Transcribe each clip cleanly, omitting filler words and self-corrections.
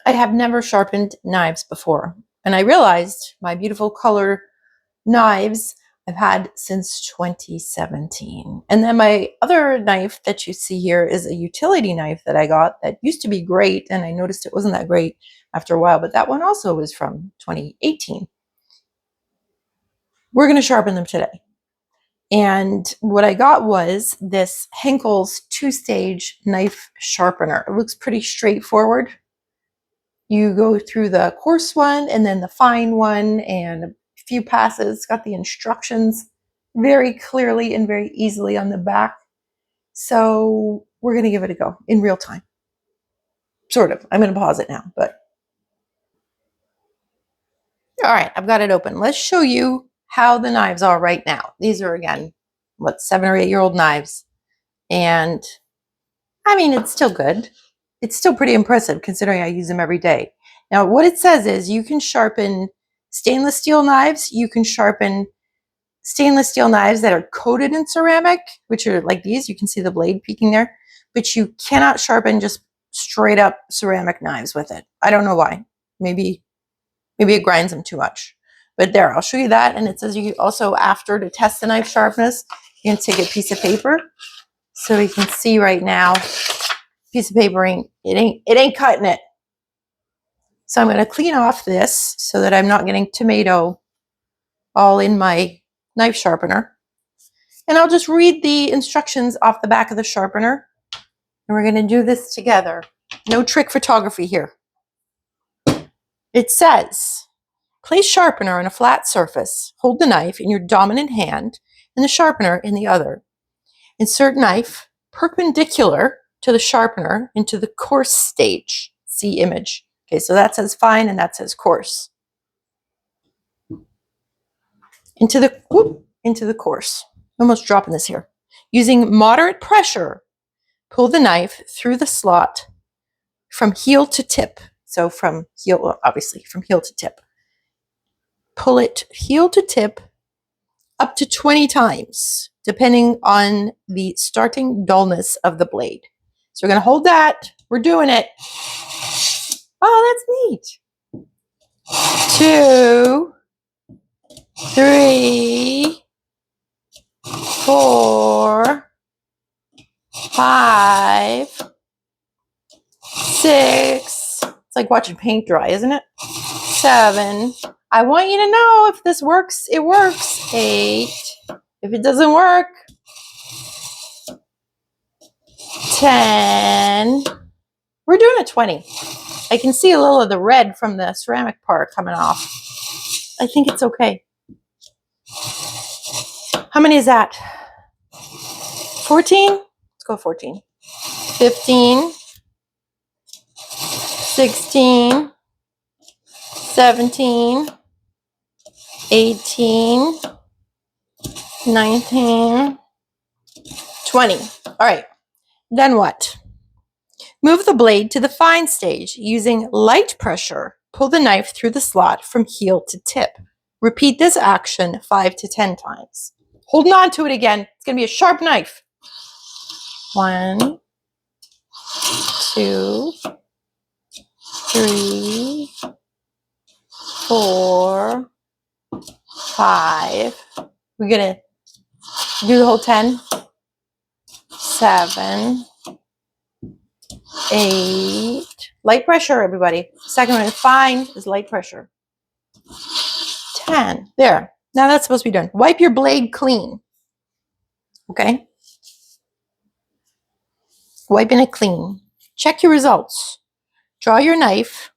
I have never sharpened knives before, and I realized my beautiful color knives I've had since 2017. And then my other knife that you see here is a utility knife that I got that used to be great, and I noticed it wasn't that great after a while, but that one also was from 2018. We're going to sharpen them today. And what I got was this Henckels 2-stage knife sharpener. It looks pretty straightforward. You go through the coarse one and then the fine one and a few passes. It's got the instructions very clearly and very easily on the back. So we're going to give it a go in real time. Sort of. I'm going to pause it now, but. All right, I've got it open. Let's show you how the knives are right now. These are, again, 7 or 8 year old knives. And I mean, it's still good. It's still pretty impressive considering I use them every day. Now, what it says is you can sharpen stainless steel knives. You can sharpen stainless steel knives that are coated in ceramic, which are like these. You can see the blade peeking there. But you cannot sharpen just straight up ceramic knives with it. I don't know why. Maybe it grinds them too much. But there, I'll show you that. And it says you also, after, to test the knife sharpness, you can take a piece of paper. So you can see right now, piece of paper, it ain't cutting it. So I'm going to clean off this so that I'm not getting tomato all in my knife sharpener. And I'll just read the instructions off the back of the sharpener. And we're going to do this together. No trick photography here. It says, place sharpener on a flat surface. Hold the knife in your dominant hand and the sharpener in the other. Insert knife perpendicular to the sharpener into the coarse stage. See image. Okay, so that says fine and that says coarse. Into the coarse. Almost dropping this here. Using moderate pressure, pull the knife through the slot from heel to tip. So from heel, well, obviously from heel to tip. Pull it heel to tip up to 20 times, depending on the starting dullness of the blade. So we're going to hold that. We're doing it. Oh, that's neat. 2, 3, 4, 5, 6. It's like watching paint dry, isn't it? 7. I want you to know if this works, it works. 8. If it doesn't work, 10. We're doing a 20. I can see a little of the red from the ceramic part coming off. I think it's okay. How many is that? 14? Let's go 14. 15. 16. 17. 18. 19. 20. All right. Then what? Move the blade to the fine stage. Using light pressure, pull the knife through the slot from heel to tip. Repeat this action 5 to 10 times. Holding on to it again. It's going to be a sharp knife. 1, 2, 3, 4, 5. We're going to do the whole 10. 7, 8. Light pressure, everybody. Second one, fine, is light pressure. 10. There. Now that's supposed to be done. Wipe your blade clean. Okay? Wiping it clean. Check your results. Draw your knife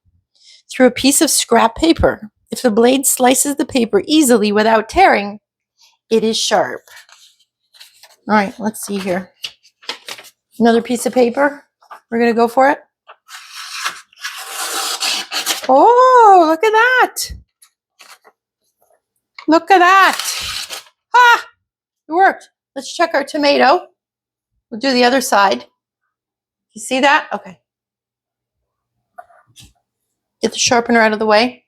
through a piece of scrap paper. If the blade slices the paper easily without tearing, it is sharp. All right, let's see here. Another piece of paper. We're going to go for it. Oh, look at that. Look at that. Ah, it worked. Let's check our tomato. We'll do the other side. You see that? Okay. Get the sharpener out of the way.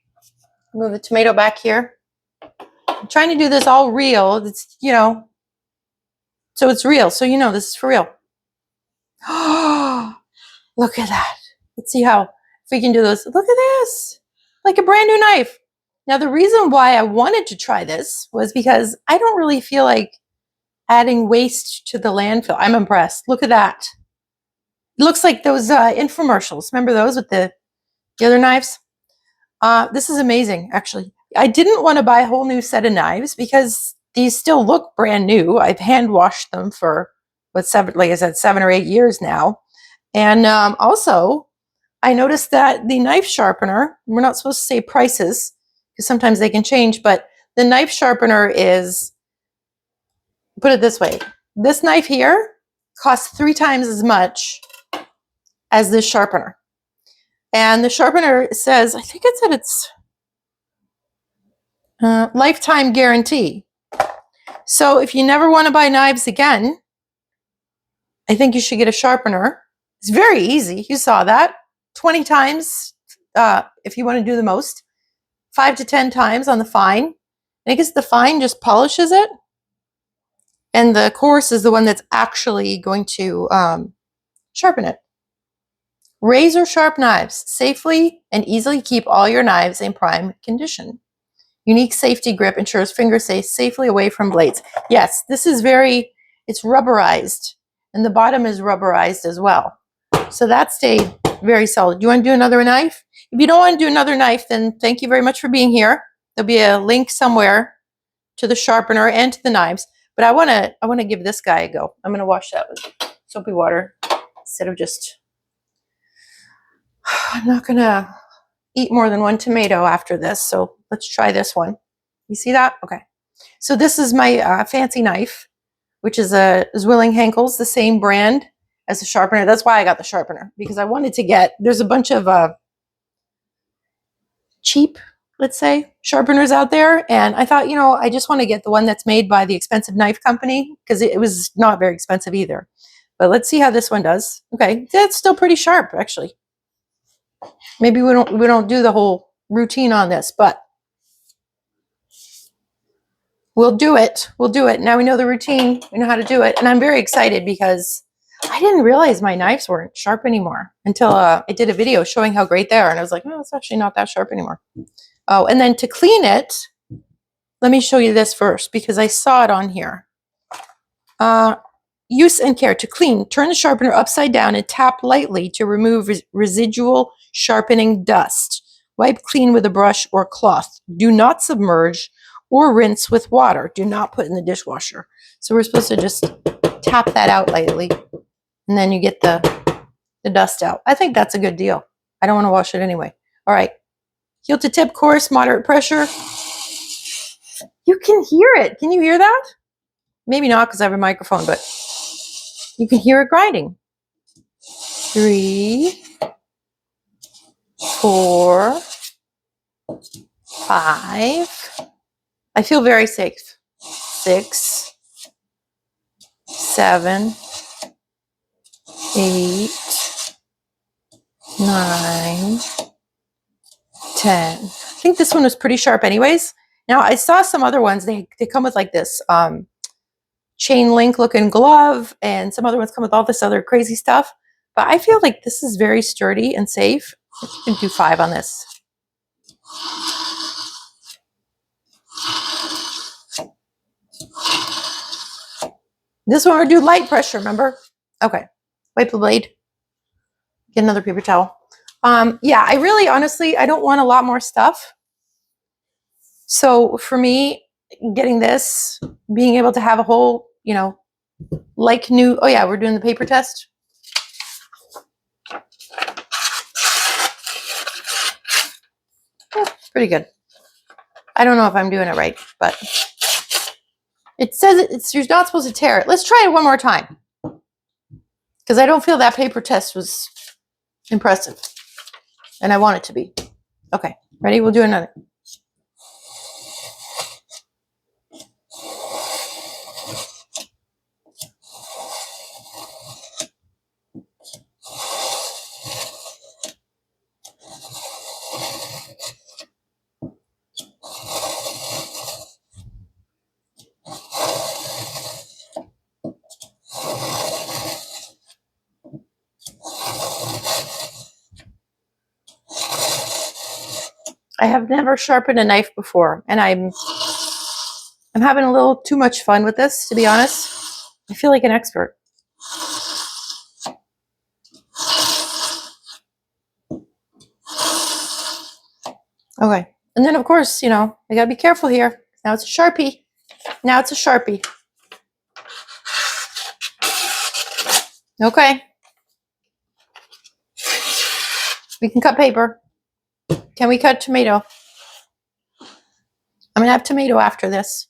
Move the tomato back here. I'm trying to do this all real. It's, so it's real. So this is for real. Oh, look at that. Let's see how we can do those. Look at this, like a brand new knife. Now, the reason why I wanted to try this was because I don't really feel like adding waste to the landfill. I'm impressed. Look at that. It looks like those infomercials. Remember those with the other knives? This is amazing, actually. I didn't want to buy a whole new set of knives because these still look brand new. I've hand washed them for, like I said, 7 or 8 years now. And also, I noticed that the knife sharpener, we're not supposed to say prices because sometimes they can change, but the knife sharpener is, put it this way, this knife here costs 3 times as much as this sharpener. And the sharpener says, I think it said it's lifetime guarantee. So if you never want to buy knives again, I think you should get a sharpener. It's very easy. You saw that. 20 times if you want to do the most. 5 to 10 times on the fine. And I guess the fine just polishes it. And the coarse is the one that's actually going to sharpen it. Razor sharp knives. Safely and easily keep all your knives in prime condition. Unique safety grip ensures fingers stay safely away from blades. Yes, this is it's rubberized. And the bottom is rubberized as well. So that stayed very solid. Do you want to do another knife? If you don't want to do another knife, then thank you very much for being here. There'll be a link somewhere to the sharpener and to the knives. But I want to give this guy a go. I'm going to wash that with soapy water instead of just... I'm not going to eat more than 1 tomato after this. So let's try this one. You see that? Okay. So this is my fancy knife, which is a Zwilling Henckels, the same brand as the sharpener. That's why I got the sharpener, because I wanted to get, there's a bunch of cheap, let's say, sharpeners out there. And I thought, I just want to get the one that's made by the expensive knife company, because it was not very expensive either. But let's see how this one does. Okay, that's still pretty sharp, actually. Maybe we don't do the whole routine on this, but we'll do it. We'll do it. Now we know the routine. We know how to do it. And I'm very excited because I didn't realize my knives weren't sharp anymore until I did a video showing how great they are. And I was like, oh, it's actually not that sharp anymore. Oh, and then to clean it, let me show you this first because I saw it on here. Use and care. To clean, turn the sharpener upside down and tap lightly to remove residual sharpening dust. Wipe clean with a brush or cloth. Do not submerge or rinse with water. Do not put in the dishwasher. So we're supposed to just tap that out lightly, and then you get the dust out. I think that's a good deal. I don't want to wash it anyway. All right. Heel to tip, coarse, moderate pressure. You can hear it. Can you hear that? Maybe not because I have a microphone, but you can hear it grinding. 3, 4, 5. I feel very safe. 6, 7, 8, 9, 10. I think this one was pretty sharp anyways. Now I saw some other ones. They come with like this chain link looking glove, and some other ones come with all this other crazy stuff. But I feel like this is very sturdy and safe. You can do 5 on this. This one we'll do light pressure, remember? Okay. Wipe the blade. Get another paper towel. Yeah, I really, honestly, I don't want a lot more stuff. So for me, getting this, being able to have a whole, like new, oh yeah, we're doing the paper test. Pretty good. I don't know if I'm doing it right, but it says you're not supposed to tear it. Let's try it one more time, because I don't feel that paper test was impressive, and I want it to be. Okay, ready? We'll do another. I have never sharpened a knife before, and I'm having a little too much fun with this, to be honest. I feel like an expert. Okay, and then of course, you know, I gotta be careful here. Now it's a Sharpie. Now it's a Sharpie. Okay. We can cut paper. Can we cut tomato? I'm gonna have tomato after this.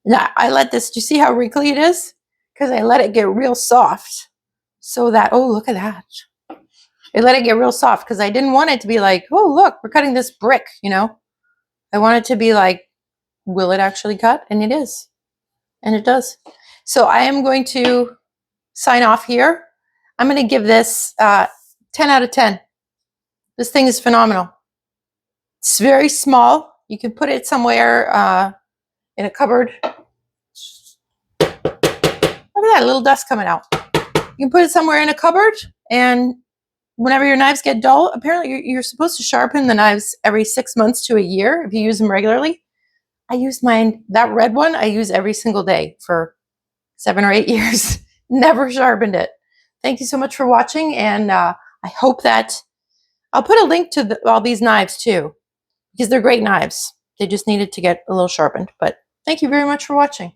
Now I let this, do you see how wrinkly it is? Because I let it get real soft so that, oh, look at that. I let it get real soft because I didn't want it to be like, oh, look, we're cutting this brick, you know? I want it to be like, will it actually cut? And it is. And it does. So I am going to sign off here. I'm going to give this 10 out of 10. This thing is phenomenal. It's very small. You can put it somewhere in a cupboard. Look at that little dust coming out. You can put it somewhere in a cupboard, and whenever your knives get dull, apparently you're supposed to sharpen the knives every 6 months to a year if you use them regularly. I use mine, that red one, I use every single day for 7 or 8 years. Never sharpened it. Thank you so much for watching, and I hope that I'll put a link to all these knives too, because they're great knives. They just needed to get a little sharpened. But thank you very much for watching.